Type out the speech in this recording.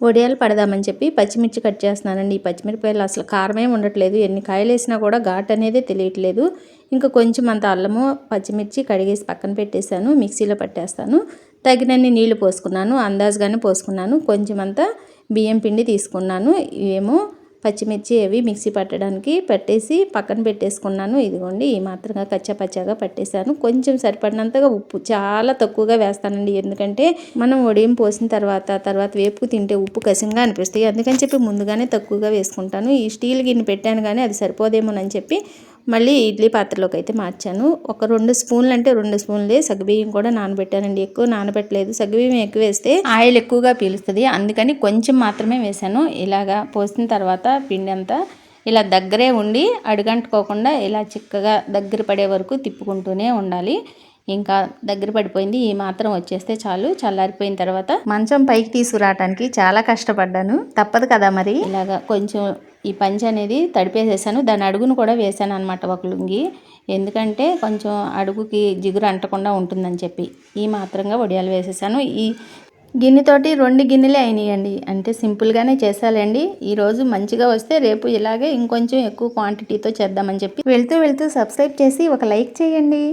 వడియాలు పడదామని చెప్పి పచ్చిమిర్చి కట్ చేస్తున్నానండి. ఈ పచ్చిమిరపకాయలు అసలు కారమే ఉండట్లేదు, ఎన్ని కాయలు వేసినా కూడా ఘాటు అనేది తెలియట్లేదు. ఇంకా కొంచెం అంత అల్లము పచ్చిమిర్చి కడిగేసి పక్కన పెట్టేశాను, మిక్సీలో పట్టేస్తాను. తగినన్ని నీళ్లు పోసుకున్నాను, అందాజుగానే పోసుకున్నాను. కొంచెం అంతా బియ్యం పిండి తీసుకున్నాను. ఇవేమో పచ్చిమిర్చి అవి మిక్సీ పట్టడానికి పట్టేసి పక్కన పెట్టేసుకున్నాను. ఇదిగోండి ఈ మాత్రంగా కచ్చాపచ్చాగా పట్టేశాను. కొంచెం సరిపడినంతగా ఉప్పు, చాలా తక్కువగా వేస్తానండి, ఎందుకంటే మనం వడియం పోసిన తర్వాత వేపుకు తింటే ఉప్పు కసిగా అనిపిస్తాయి. అందుకని చెప్పి ముందుగానే తక్కువగా వేసుకుంటాను. ఈ స్టీల్ గిన్నె పెట్టాను కానీ అది సరిపోదేమోనని చెప్పి మళ్ళీ ఇడ్లీ పాత్రలోకి అయితే మార్చాను. ఒక 2 స్పూన్లు అంటే 2 స్పూన్లే సగ్గుబియ్యం కూడా నానబెట్టానండి, ఎక్కువ నానబెట్టలేదు. సగ్గుబియ్యం ఎక్కువ వేస్తే ఆయిల్ ఎక్కువగా పీలుస్తుంది, అందుకని కొంచెం మాత్రమే వేసాను. ఇలాగా పోసిన తర్వాత పిండి అంతా ఇలా దగ్గరే ఉండి అడుగంటుకోకుండా ఇలా చిక్కగా దగ్గర పడే వరకు తిప్పుకుంటూనే ఉండాలి. ఇంకా దగ్గర పడిపోయింది, ఈ మాత్రం వచ్చేస్తే చాలు. చల్లారిపోయిన తర్వాత మంచం పైకి తీసుకురావడానికి చాలా కష్టపడ్డాను, తప్పదు కదా మరి. ఇలాగా కొంచెం ఈ పంచ అనేది తడిపేసేసాను, దాని అడుగును కూడా వేసాను అనమాట ఒక లుంగి, ఎందుకంటే కొంచెం అడుగుకి జిగురు అంటకుండా ఉంటుందని చెప్పి ఈ మాత్రంగా వడియాలు వేసేసాను. ఈ గిన్నెతోటి 2 గిన్నెలే అయినాయండి, అంటే సింపుల్గానే చేసాలండి. ఈరోజు మంచిగా వస్తే రేపు ఇలాగే ఇంకొంచెం ఎక్కువ క్వాంటిటీతో చేద్దామని చెప్పి వెళ్తూ సబ్స్క్రైబ్ చేసి ఒక లైక్ చేయండి.